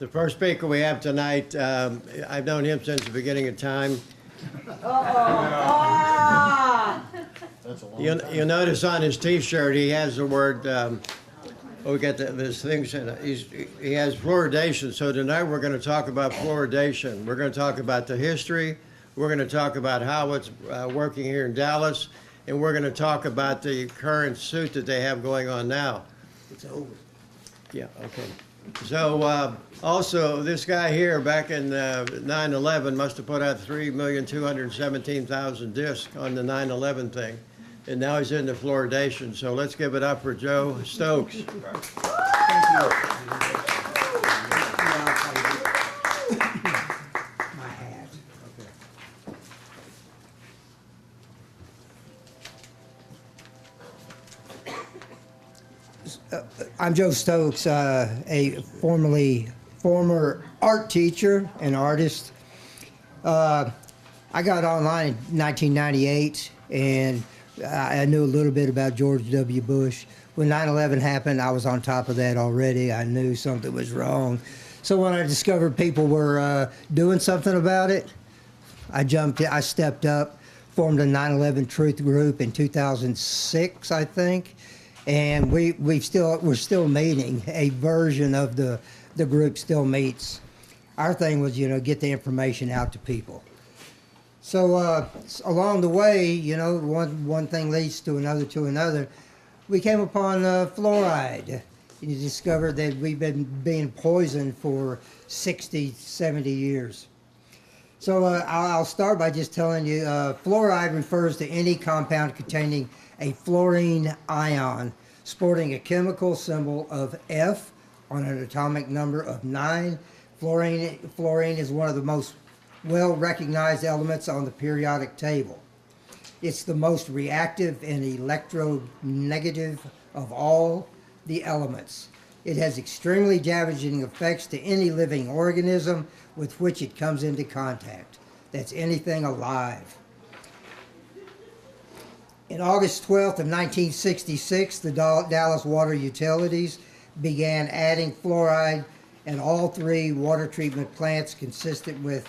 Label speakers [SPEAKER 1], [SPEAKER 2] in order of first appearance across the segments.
[SPEAKER 1] The first speaker we have tonight, I've known him since the beginning of time. You'll notice on his T-shirt he has the word. We got this thing. He has fluoridation. So tonight we're going to talk about fluoridation. We're going to talk about the history. We're going to talk about how it's working here in Dallas, and we're going to talk about the current suit that they have going on now.
[SPEAKER 2] It's over.
[SPEAKER 1] Yeah. Okay. So also, this guy here back in 9/11 must have put out 3,217,000 discs on the 9/11 thing, and now he's into fluoridation. So let's give it up for Joe Stokes.
[SPEAKER 2] Thank you. My hat. I'm Joe Stokes, a former art teacher and artist. I got online in 1998, and I knew a little bit about George W. Bush. When 9/11 happened, I was on top of that already. I knew something was wrong. So when I discovered people were doing something about it, I stepped up, formed a 9/11 Truth Group in 2006, I think. And we're still meeting. A version of the group still meets. Our thing was, get the information out to people. So along the way, one thing leads to another. We came upon fluoride. You discovered that we've been being poisoned for 60, 70 years. So I'll start by just telling you, fluoride refers to any compound containing a fluorine ion sporting a chemical symbol of F on an atomic number of 9. Fluorine is one of the most well-recognized elements on the periodic table. It's the most reactive and electronegative of all the elements. It has extremely damaging effects to any living organism with which it comes into contact. That's anything alive. In August 12th of 1966, the Dallas Water Utilities began adding fluoride, and all 3 water treatment plants consistent with,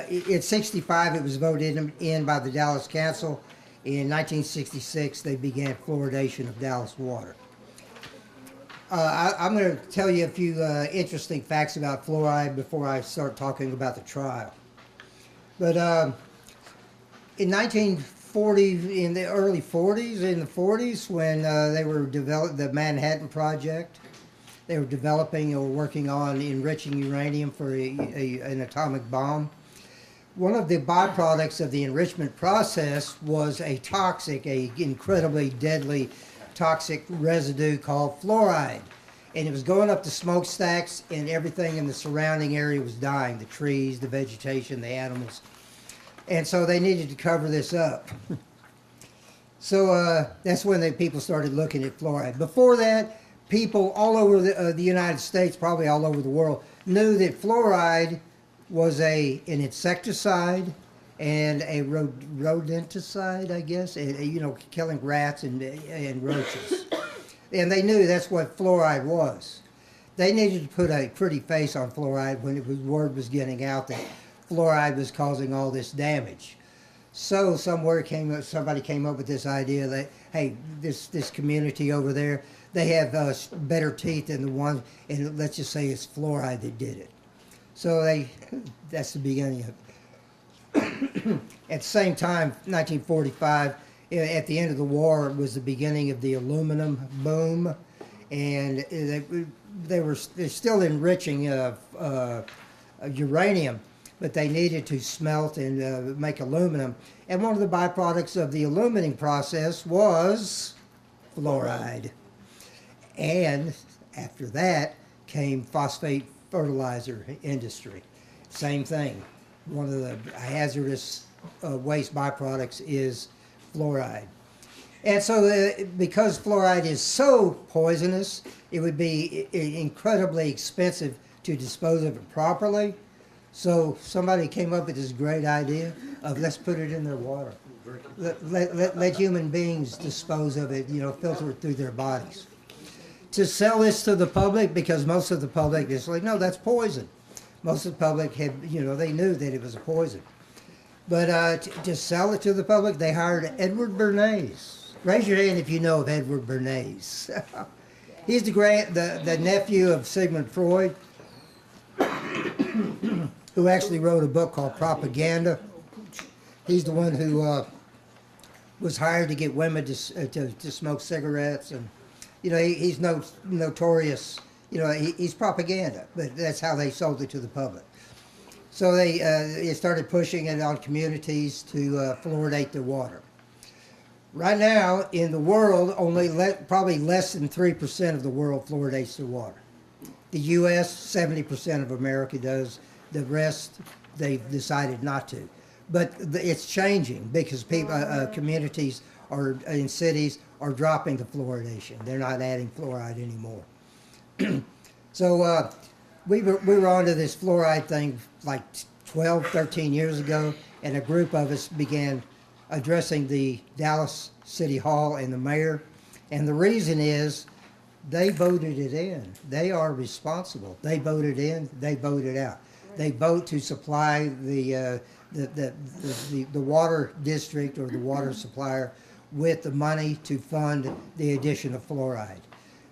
[SPEAKER 2] in 65 it was voted in by the Dallas Council. In 1966 they began fluoridation of Dallas water. I'm going to tell you a few interesting facts about fluoride before I start talking about the trial. But in the early 40s, when they were developing the Manhattan Project, they were developing or working on enriching uranium for an atomic bomb. One of the byproducts of the enrichment process was a incredibly deadly toxic residue called fluoride. And it was going up the smokestacks, and everything in the surrounding area was dying, the trees, the vegetation, the animals. And so they needed to cover this up. So that's when people started looking at fluoride. Before that, people all over the United States, probably all over the world, knew that fluoride was an insecticide and a rodenticide, I guess, killing rats and roaches. And they knew that's what fluoride was. They needed to put a pretty face on fluoride when word was getting out that fluoride was causing all this damage. So somebody came up with this idea that, hey, this community over there, they have better teeth than the one, and let's just say it's fluoride that did it. So that's the beginning of it. At the same time, 1945, at the end of the war, was the beginning of the aluminum boom, and they're still enriching uranium, but they needed to smelt and make aluminum. And one of the byproducts of the aluminum process was fluoride. And after that came phosphate fertilizer industry. Same thing. One of the hazardous waste byproducts is fluoride. And so because fluoride is so poisonous, it would be incredibly expensive to dispose of it properly. So somebody came up with this great idea of let's put it in their water. Let human beings dispose of it, filter it through their bodies. to sell this to the public, because most of the public is like, no, that's poison. Most of the public had, they knew that it was a poison. But to sell it to the public, they hired Edward Bernays. Raise your hand if you know of Edward Bernays. He's the nephew of Sigmund Freud, who actually wrote a book called Propaganda. He's the one who was hired to get women to smoke cigarettes, and he's notorious. He's propaganda, but that's how they sold it to the public. So they started pushing it on communities to fluoridate their water. Right now, in the world, probably less than 3% of the world fluoridates their water. The U.S., 70% of America does. The rest, they've decided not to. But it's changing because communities in cities are dropping the fluoridation. They're not adding fluoride anymore. So we were onto this fluoride thing like 12, 13 years ago, and a group of us began addressing the Dallas City Hall and the mayor. And the reason is they voted it in. They are responsible. They voted in, they voted out. They vote to supply the water district or the water supplier with the money to fund the addition of fluoride.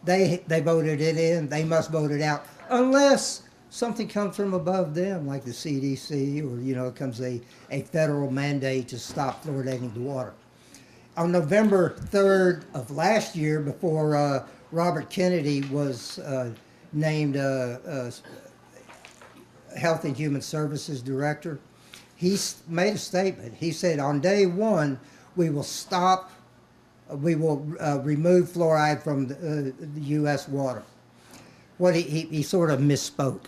[SPEAKER 2] They voted it in, they must vote it out, unless something comes from above them, like the CDC, or comes a federal mandate to stop fluoridating the water. On November 3rd of last year, before Robert Kennedy was named Health and Human Services Director, he made a statement. He said, on day one, we will remove fluoride from the U.S. water. He sort of misspoke.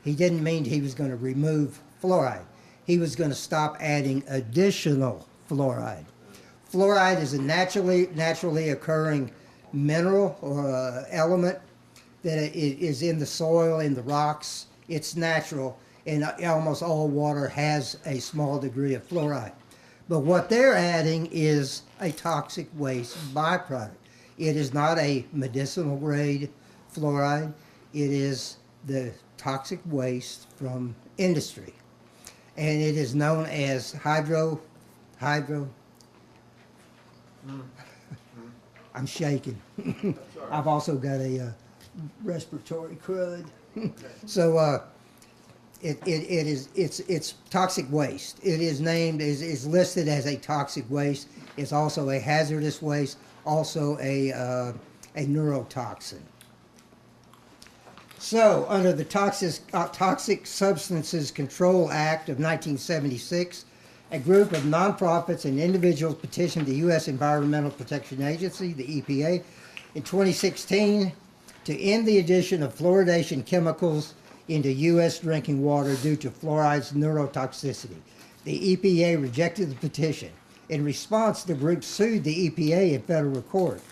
[SPEAKER 2] He didn't mean he was going to remove fluoride. He was going to stop adding additional fluoride. Fluoride is a naturally occurring mineral or element that is in the soil, in the rocks. It's natural, and almost all water has a small degree of fluoride. But what they're adding is a toxic waste byproduct. It is not a medicinal grade fluoride. It is the toxic waste from industry. And it is known as hydro. I'm shaking. I've also got a respiratory crud. So it's toxic waste. It is listed as a toxic waste. It's also a hazardous waste, also a neurotoxin. So, under the Toxic Substances Control Act of 1976, a group of nonprofits and individuals petitioned the U.S. Environmental Protection Agency, the EPA, in 2016 to end the addition of fluoridation chemicals into U.S. drinking water due to fluoride's neurotoxicity. The EPA rejected the petition. In response, the group sued the EPA in federal court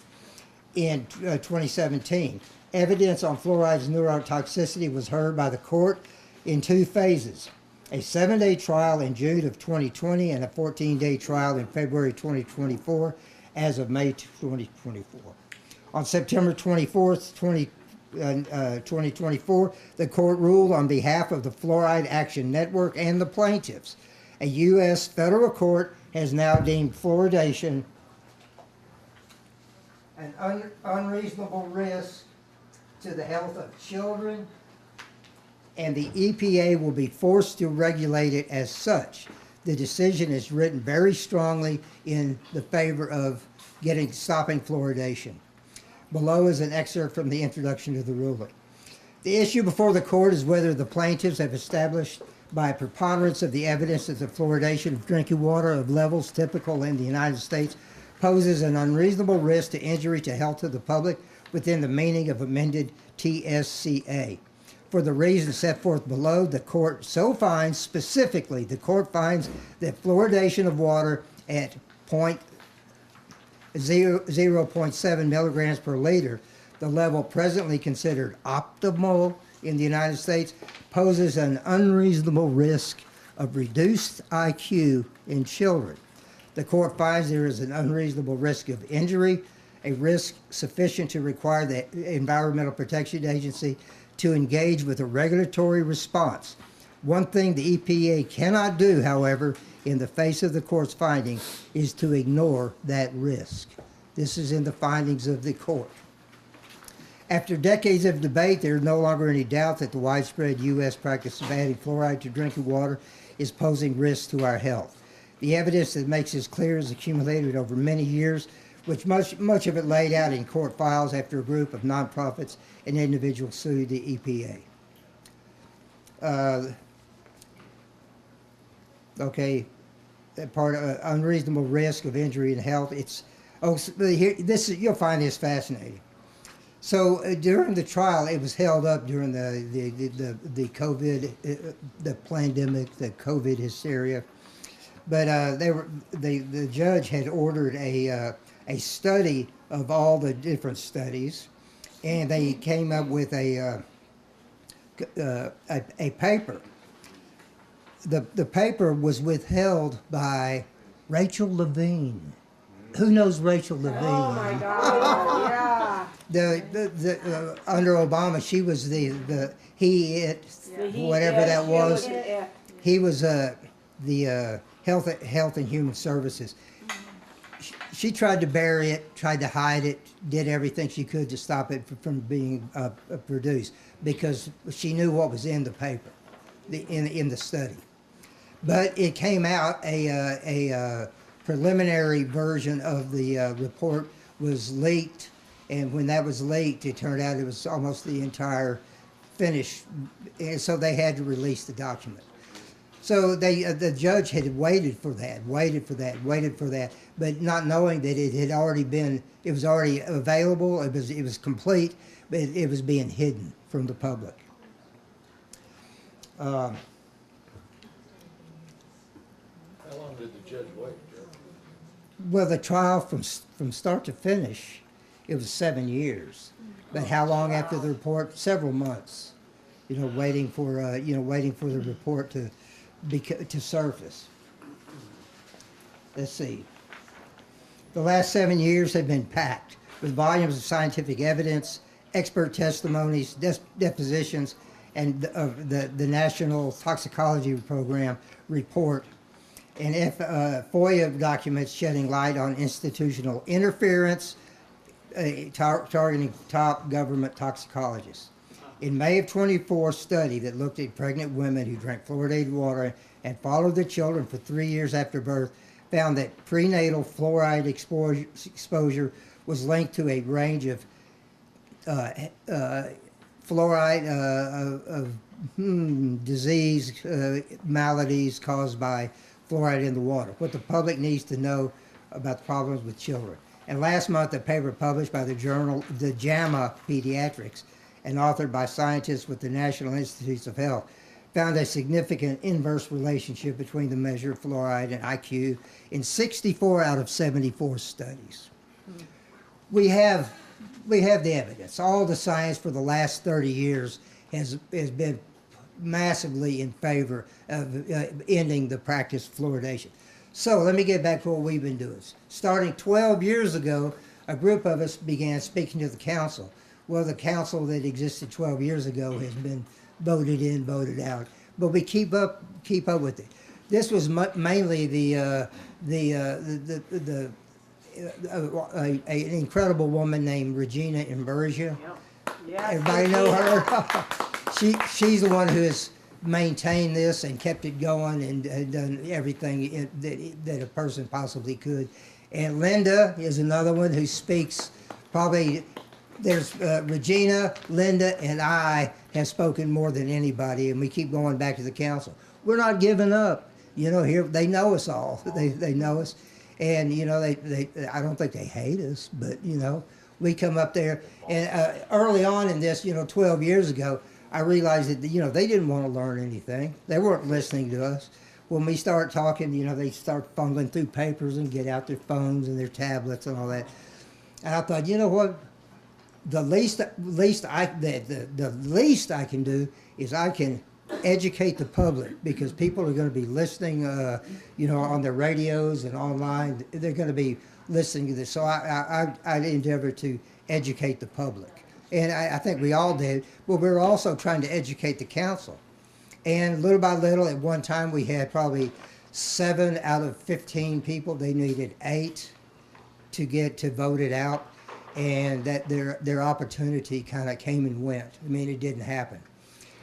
[SPEAKER 2] in 2017. Evidence on fluoride's neurotoxicity was heard by the court in two phases: a 7-day trial in June of 2020 and a 14-day trial in February 2024 as of May 2024. On September 24th, 2024, the court ruled on behalf of the Fluoride Action Network and the plaintiffs. A U.S. federal court has now deemed fluoridation an unreasonable risk to the health of children, and the EPA will be forced to regulate it as such. The decision is written very strongly in the favor of stopping fluoridation. Below is an excerpt from the introduction to the ruling. The issue before the court is whether the plaintiffs have established by a preponderance of the evidence that the fluoridation of drinking water of levels typical in the United States poses an unreasonable risk to injury to health of the public within the meaning of amended TSCA. For the reasons set forth below, the court so finds, specifically, the court finds that fluoridation of water at 0.7 milligrams per liter, the level presently considered optimal in the United States, poses an unreasonable risk of reduced IQ in children. The court finds there is an unreasonable risk of injury a risk sufficient to require the Environmental Protection Agency to engage with a regulatory response. One thing the EPA cannot do, however, in the face of the court's finding, is to ignore that risk. This is in the findings of the court. After decades of debate, there is no longer any doubt that the widespread U.S. practice of adding fluoride to drinking water is posing risks to our health. The evidence that makes this clear is accumulated over many years, which much of it laid out in court files after a group of nonprofits and individuals sued the EPA. Part of unreasonable risk of injury and health. You'll find this fascinating. So during the trial, it was held up during the COVID, the pandemic, the COVID hysteria. But the judge had ordered a study of all the different studies, and they came up with a paper. The paper was withheld by Rachel Levine. Who knows Rachel Levine?
[SPEAKER 3] Oh my God! Yeah.
[SPEAKER 2] Under Obama, she was whatever that was. He was the Health and Human Services. She tried to bury it, tried to hide it, did everything she could to stop it from being produced because she knew what was in the paper, in the study. But it came out, a preliminary version of the report was leaked, and when that was leaked, it turned out it was almost the entire finished, and so they had to release the document. So the judge had waited for that, but not knowing that it had already been, it was already available, it was complete, but it was being hidden from the public.
[SPEAKER 4] How long did the judge wait?
[SPEAKER 2] Well, the trial from start to finish, it was 7 years. But how long after the report? Several months. Waiting for the report to surface. Let's see. The last 7 years have been packed with volumes of scientific evidence, expert testimonies, depositions, and the National Toxicology Program report, and FOIA documents shedding light on institutional interference, targeting top government toxicologists. In May of 24, a study that looked at pregnant women who drank fluoridated water and followed their children for 3 years after birth found that prenatal fluoride exposure was linked to a range of fluoride disease, maladies caused by fluoride in the water. What the public needs to know about the problems with children. And last month, a paper published by the journal The JAMA Pediatrics and authored by scientists with the National Institutes of Health found a significant inverse relationship between the measure of fluoride and IQ in 64 out of 74 studies. We have the evidence. All the science for the last 30 years has been massively in favor of ending the practice of fluoridation. So let me get back to what we've been doing. Starting 12 years ago, a group of us began speaking to the council. Well, the council that existed 12 years ago has been voted in, voted out, but we keep up with it. This was mainly an incredible woman named Regina Imburgia.
[SPEAKER 3] Yes,
[SPEAKER 2] Everybody know her? She's the one who has maintained this and kept it going and done everything that a person possibly could. And Linda is another one who speaks probably. There's Regina, Linda, and I have spoken more than anybody, and we keep going back to the council. We're not giving up. Here they know us all. They know us, and they I don't think they hate us, but we come up there. And early on in this, 12 years ago, I realized that they didn't want to learn anything. They weren't listening to us. When we start talking, they start fumbling through papers and get out their phones and their tablets and all that. And I thought, you know what? The least I can do is I can educate the public, because people are going to be listening, on their radios and online. They're going to be listening to this. So I endeavor to educate the public. And I think we all did, but we were also trying to educate the council. And little by little, at one time, we had probably 7 out of 15 people. They needed 8 to get to vote it out. And that their opportunity kind of came and went. I mean, it didn't happen.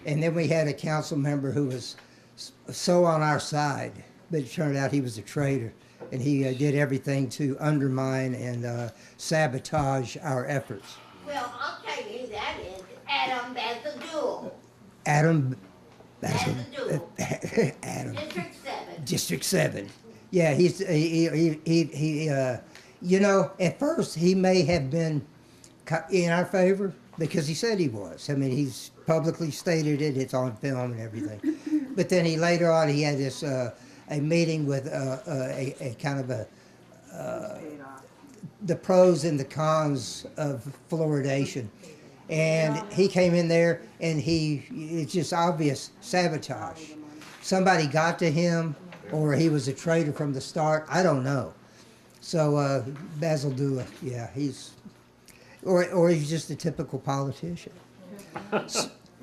[SPEAKER 2] And then we had a council member who was so on our side, but it turned out he was a traitor. And he did everything to undermine and sabotage our efforts.
[SPEAKER 5] Well, I'll tell you who that is. Adam Bazadul.
[SPEAKER 2] Adam,
[SPEAKER 5] Bazadul.
[SPEAKER 2] Adam,
[SPEAKER 5] District 7.
[SPEAKER 2] District 7. Yeah, he you know, at first he may have been in our favor because he said he was. I mean, he's publicly stated it. It's on film and everything. But then later on, he had this a meeting with a kind of the pros and the cons of fluoridation. And he came in there and it's just obvious sabotage. Somebody got to him or he was a traitor from the start. I don't know. So Basil Dula, yeah, or he's just a typical politician.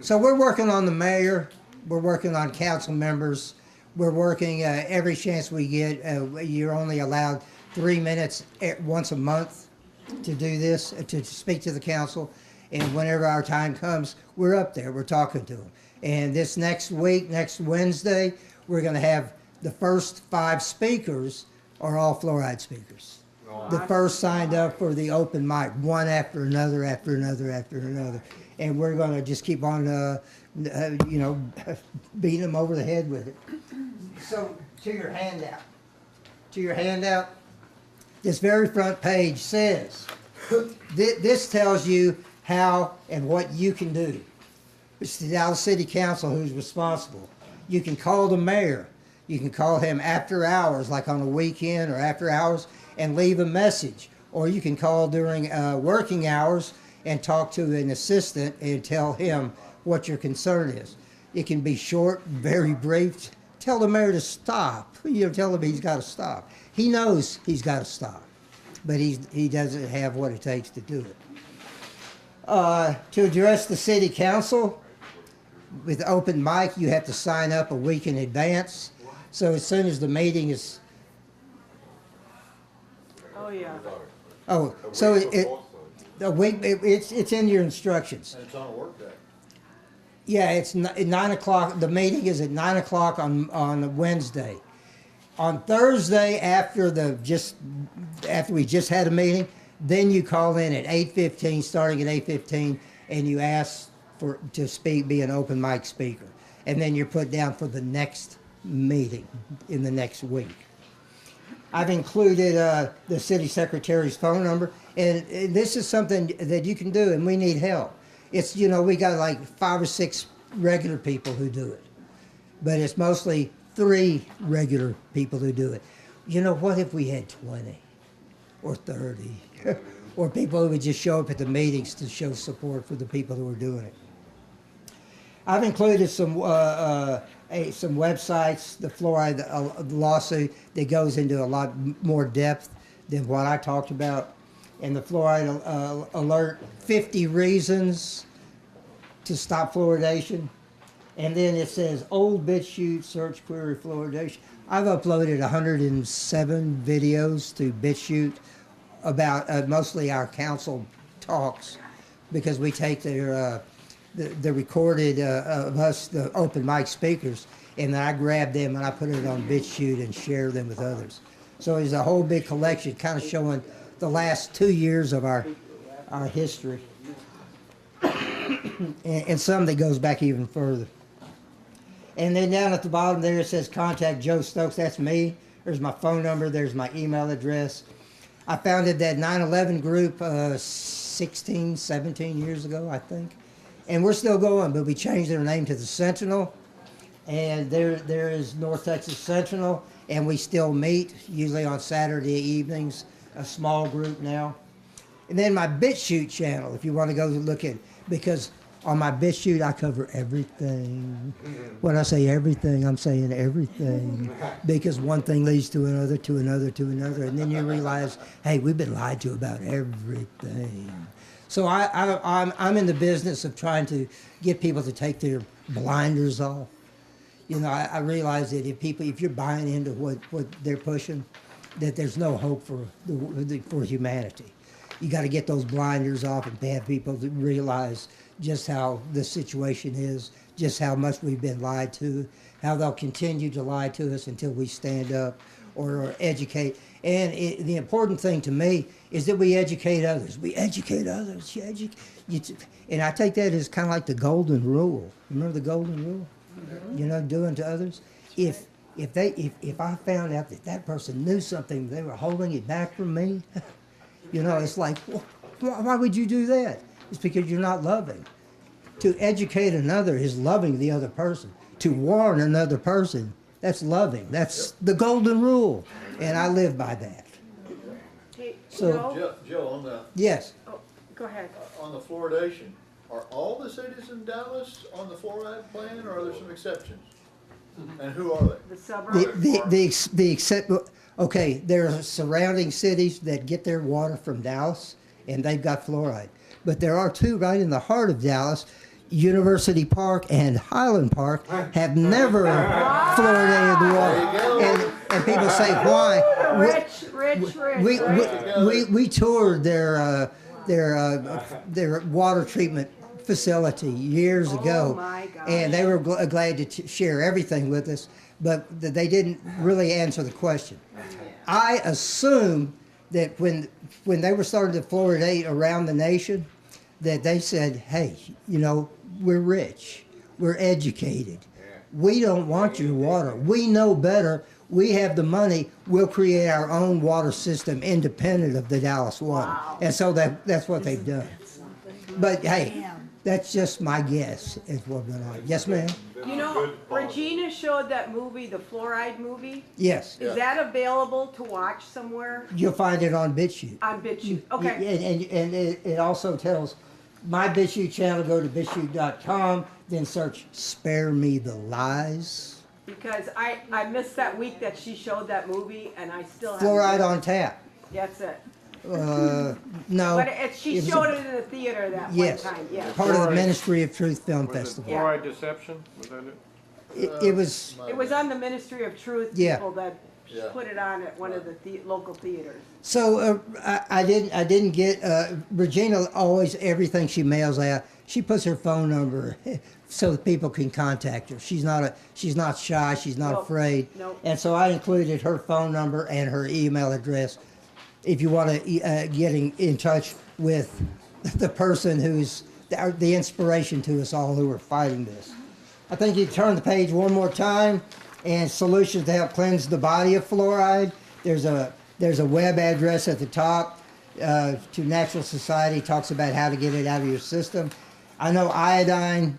[SPEAKER 2] So we're working on the mayor. We're working on council members. We're working every chance we get. You're only allowed 3 minutes once a month to do this, to speak to the council. And whenever our time comes, we're up there. We're talking to them. And this next week, next Wednesday, we're going to have the first 5 speakers are all fluoride speakers. The first signed up for the open mic, one after another, after another, after another. And we're going to just keep on, you know, beating them over the head with it. So, to your handout, this very front page says, this tells you how and what you can do. It's the Dallas City Council who's responsible. You can call the mayor. You can call him after hours, like on a weekend or after hours, and leave a message. Or you can call during working hours and talk to an assistant and tell him what your concern is. It can be short, very brief. Tell the mayor to stop. You know, tell him he's got to stop. He knows he's got to stop, but he doesn't have what it takes to do it. To address the city council, with open mic, you have to sign up a week in advance. So as soon as the meeting is,
[SPEAKER 3] Oh, yeah.
[SPEAKER 2] so a week, it's in your instructions.
[SPEAKER 4] And it's on a work day.
[SPEAKER 2] Yeah, it's at 9 o'clock. The meeting is at 9 o'clock on Wednesday. On Thursday, after we just had a meeting, then you call in at 8:15, starting at 8:15, and you ask to speak, be an open mic speaker, and then you're put down for the next meeting in the next week. I've included the city secretary's phone number, and this is something that you can do, and we need help. It's, you know, we got like 5 or 6 regular people who do it, but it's mostly 3 regular people who do it. You know, what if we had 20 or 30 or people who would just show up at the meetings to show support for the people who are doing it? I've included some websites, the fluoride lawsuit that goes into a lot more depth than what I talked about. And the fluoride alert, 50 reasons to stop fluoridation. And then it says old BitChute search query fluoridation. I've uploaded 107 videos to BitChute about mostly our council talks, because we take the recorded of us, the open mic speakers, and then I grab them and I put it on BitChute and share them with others. So there's a whole big collection kind of showing the last 2 years of our history, and some that goes back even further. And then down at the bottom there it says contact Joe Stokes. That's me. There's my phone number. There's my email address. I founded that 9/11 group 16, 17 years ago, I think. And we're still going, but we changed their name to the Sentinel. And there is North Texas Sentinel, and we still meet, usually on Saturday evenings, a small group now. And then my BitChute channel, if you want to go look at it, because On my bit shoot, I cover everything. When I say everything, I'm saying everything. Because one thing leads to another, to another, to another. And then you realize, hey, we've been lied to about everything. So I'm in the business of trying to get people to take their blinders off. You know, I realize that if you're buying into what they're pushing, that there's no hope for humanity. You got to get those blinders off and have people to realize just how the situation is, just how much we've been lied to, how they'll continue to lie to us until we stand up or educate. And the important thing to me is that we educate others. We educate others. And I take that as kind of like the golden rule. Remember the golden rule? You know, doing to others. If I found out that person knew something, they were holding it back from me. You know, it's like, why would you do that? It's because you're not loving. To educate another is loving the other person. To warn another person, that's loving. That's the golden rule, and I live by that.
[SPEAKER 3] Hey,
[SPEAKER 2] So-
[SPEAKER 4] Joe, on the,
[SPEAKER 2] Yes.
[SPEAKER 3] Oh, go ahead.
[SPEAKER 4] on the fluoridation, are all the cities in Dallas on the fluoride plan, or are there some exceptions? And who are they?
[SPEAKER 3] The suburbs.
[SPEAKER 2] The except, okay, there are surrounding cities that get their water from Dallas, and they've got fluoride. But there are two right in the heart of Dallas. University Park and Highland Park have never fluoridated the water. And people say, why?
[SPEAKER 3] Rich.
[SPEAKER 2] We toured their water treatment facility years ago,
[SPEAKER 3] my gosh.
[SPEAKER 2] and they were glad to share everything with us, but they didn't really answer the question. I assume that when they were starting to fluoridate around the nation, that they said, hey, you know, we're rich, we're educated, we don't want your water, we know better, we have the money, we'll create our own water system independent of the Dallas water.
[SPEAKER 3] Wow.
[SPEAKER 2] And so that's what they've done. But hey, that's just my guess is what's going on. Yes, ma'am?
[SPEAKER 3] You know, Regina showed that movie, the Fluoride movie.
[SPEAKER 2] Yes.
[SPEAKER 3] Is that available to watch somewhere?
[SPEAKER 2] You'll find it on BitChute.
[SPEAKER 3] On BitChute. Okay.
[SPEAKER 2] And it also tells my BitChute channel, go to bitchute.com, then search Spare Me the Lies.
[SPEAKER 3] Because I missed that week that she showed that movie, and I still have
[SPEAKER 2] Fluoride on tap.
[SPEAKER 3] That's it.
[SPEAKER 2] No.
[SPEAKER 3] But she
[SPEAKER 2] It was
[SPEAKER 3] showed
[SPEAKER 2] a-
[SPEAKER 3] it in the theater that
[SPEAKER 2] Yes.
[SPEAKER 3] one time. Yeah.
[SPEAKER 2] Part of the Ministry of Truth Film
[SPEAKER 6] Was it
[SPEAKER 2] Festival.
[SPEAKER 6] fluoride deception? Was that it?
[SPEAKER 2] It was,
[SPEAKER 3] It was on the Ministry of Truth
[SPEAKER 2] Yeah.
[SPEAKER 3] people that
[SPEAKER 4] Yeah.
[SPEAKER 3] put it on at one of the local theaters.
[SPEAKER 2] so I didn't get, Regina always, everything she mails out, she puts her phone number so that people can contact her. She's not shy, she's not
[SPEAKER 3] Nope.
[SPEAKER 2] afraid.
[SPEAKER 3] Nope.
[SPEAKER 2] And so I included her phone number and her email address if you want to get in touch with the person who's the inspiration to us all who are fighting this. I think you turn the page one more time, and solutions to help cleanse the body of fluoride. There's a web address at the top to Natural Society, talks about how to get it out of your system. I know iodine,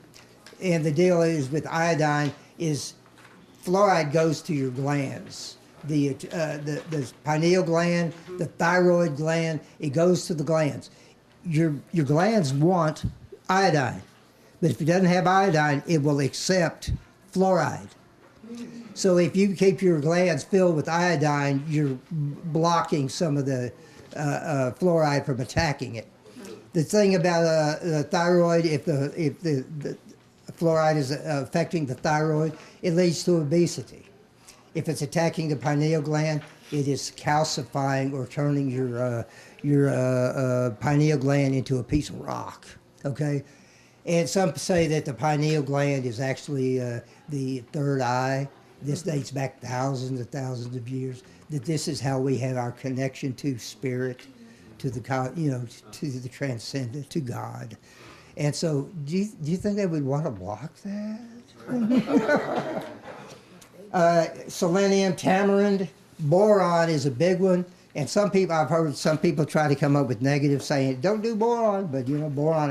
[SPEAKER 2] and the deal is with iodine is fluoride goes to your glands. The pineal gland, the thyroid gland, it goes to the glands. Your glands want iodine, but if it doesn't have iodine, it will accept fluoride. So if you keep your glands filled with iodine, you're blocking some of the fluoride from attacking it. The thing about the thyroid, if the fluoride is affecting the thyroid, it leads to obesity. If it's attacking the pineal gland, it is calcifying or turning your pineal gland into a piece of rock. Okay, and some say that the pineal gland is actually the third eye. This dates back thousands of years. That this is how we have our connection to spirit, to the to the transcendent, to God. And so, do you think they would want to block that? Selenium, tamarind, boron is a big one, and I've heard some people try to come up with negative saying don't do boron, but you know boron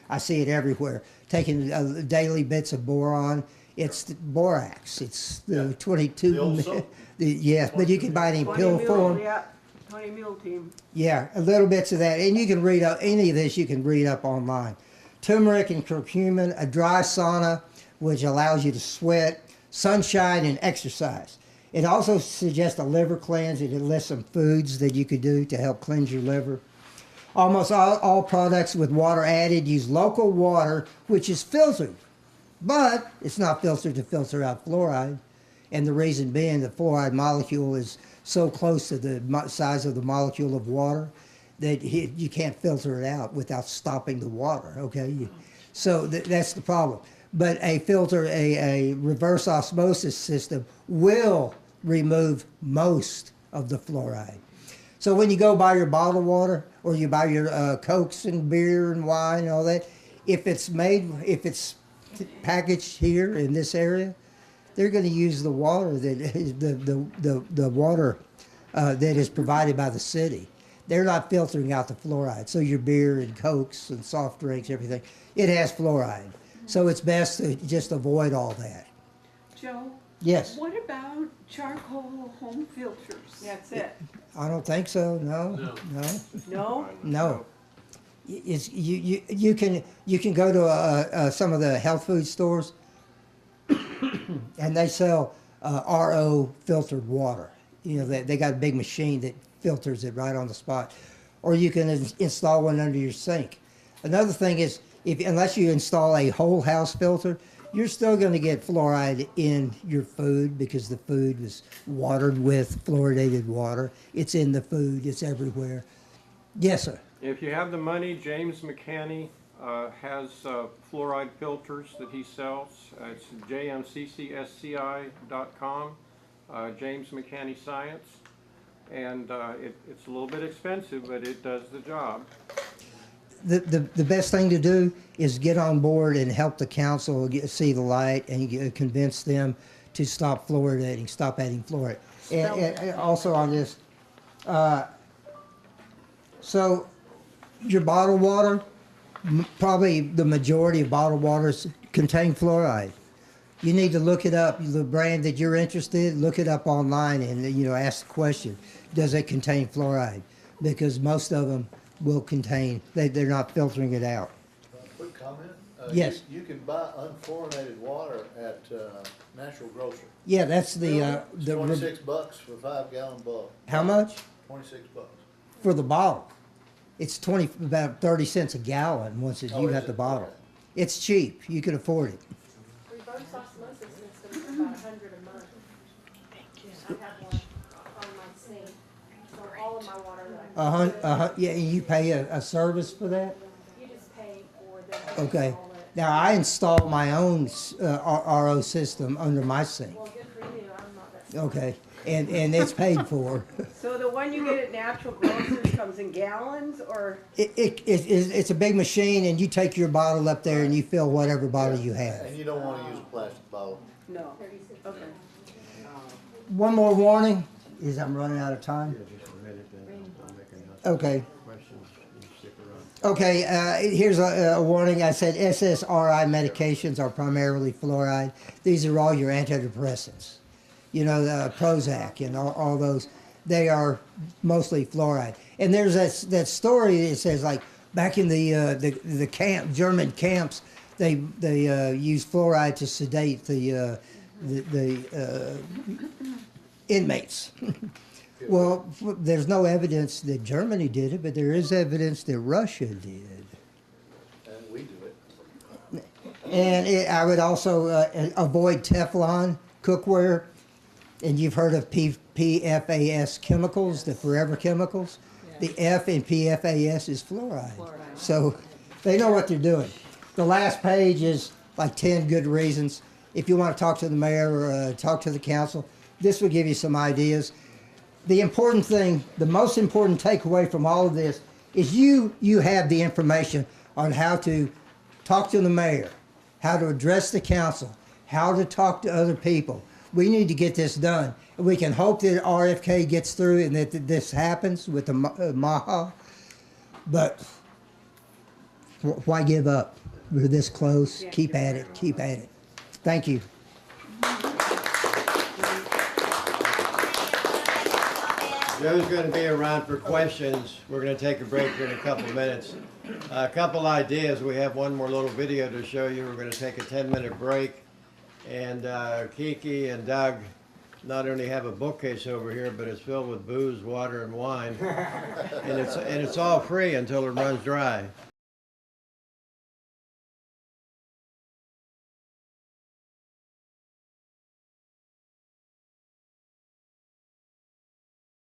[SPEAKER 2] I see it everywhere. Taking daily bits of boron, it's the borax, it's the 22.
[SPEAKER 4] The old soap.
[SPEAKER 2] Yes, but you can buy it in
[SPEAKER 3] 20
[SPEAKER 2] pill
[SPEAKER 3] mule,
[SPEAKER 2] form.
[SPEAKER 3] yeah. 20 mule team.
[SPEAKER 2] Yeah, a little bits of that, and you can read up any of this. You can read up online. turmeric and curcumin, a dry sauna, which allows you to sweat, sunshine, and exercise. It also suggests a liver cleanse. It lists some foods that you could do to help cleanse your liver. Almost all products with water added use local water, which is filtered, but it's not filtered to filter out fluoride. And the reason being the fluoride molecule is so close to the size of the molecule of water that you can't filter it out without stopping the water, okay? So that's the problem. But a filter, a reverse osmosis system will remove most of the fluoride. So when you go buy your bottled water or you buy your Cokes and beer and wine and all that, if it's packaged here in this area, they're going to use the water the water that is provided by the city. They're not filtering out the fluoride. So your beer and Cokes and soft drinks, everything, it has fluoride. So it's best to just avoid all that.
[SPEAKER 7] Joe,
[SPEAKER 2] Yes.
[SPEAKER 7] what about charcoal home filters?
[SPEAKER 3] That's it.
[SPEAKER 2] I don't think so. No.
[SPEAKER 3] No?
[SPEAKER 2] No. It's you can go to some of the health food stores and they sell RO filtered water. You know, they got a big machine that filters it right on the spot. Or you can install one under your sink. Another thing is, unless you install a whole house filter, you're still going to get fluoride in your food because the food is watered with fluoridated water. It's in the food. It's everywhere. Yes, sir.
[SPEAKER 6] If you have the money, James McCanney has fluoride filters that he sells. It's jmccsci.com, James McCanney Science. And it's a little bit expensive, but it does the job.
[SPEAKER 2] The best thing to do is get on board and help the council see the light and convince them to stop fluoridating, stop adding fluoride. And also on this, so your bottled water, probably the majority of bottled waters contain fluoride. You need to look it up. The brand that you're interested in, look it up online and ask the question, does it contain fluoride? Because most of them will contain, they're not filtering it out.
[SPEAKER 4] Quick comment?
[SPEAKER 2] Yes.
[SPEAKER 4] You can buy unfluorinated water at Natural Grocery.
[SPEAKER 2] Yeah, that's
[SPEAKER 4] It's $26 for a 5-gallon bulb.
[SPEAKER 2] how much?
[SPEAKER 4] $26.
[SPEAKER 2] For the bottle. It's about 30 cents a gallon once you
[SPEAKER 4] is
[SPEAKER 2] have
[SPEAKER 4] it?
[SPEAKER 2] the bottle.
[SPEAKER 4] Okay.
[SPEAKER 2] It's cheap. You can afford it.
[SPEAKER 8] Reverse osmosis system is about $100 a month. I have one on my sink, so all of my water that I
[SPEAKER 2] Yeah, and you pay a service for that?
[SPEAKER 8] you just pay for them to
[SPEAKER 2] Okay.
[SPEAKER 8] install it.
[SPEAKER 2] Now, I installed my own RO system under my sink.
[SPEAKER 8] Well, good for you, I'm not that.
[SPEAKER 2] Okay, and it's paid for.
[SPEAKER 3] So the one you get at Natural Grocers comes in gallons or?
[SPEAKER 2] It's a big machine, and you take your bottle up there and you fill whatever bottle you have.
[SPEAKER 4] And you don't want to use a plastic bottle.
[SPEAKER 3] No. Okay.
[SPEAKER 2] One more warning is I'm running out of time. Okay. Okay, here's a warning. I said SSRI medications are primarily fluoride. These are all your antidepressants. You know, the Prozac and all those. They are mostly fluoride. And there's that story that says, like, back in the German camps, they used fluoride to sedate the inmates. Well, there's no evidence that Germany did it, but there is evidence that Russia did.
[SPEAKER 4] And we do it.
[SPEAKER 2] And I would also avoid Teflon cookware. And you've heard of PFAS chemicals, the forever chemicals. The F in PFAS is fluoride. So they know what they're doing. The last page is like 10 good reasons. If you want to talk to the mayor or talk to the council, this will give you some ideas. The important thing, the most important takeaway from all of this is you have the information on how to talk to the mayor, how to address the council, how to talk to other people. We need to get this done. We can hope that RFK gets through and that this happens with the MAHA, but why give up? We're this close. Keep at it. Keep at it. Thank you.
[SPEAKER 1] Joe's going to be around for questions. We're going to take a break here in a couple of minutes. A couple ideas. We have one more little video to show you. We're going to take a 10-minute break. And Kiki and Doug not only have a bookcase over here, but it's filled with booze, water, and wine. And it's all free until it runs dry.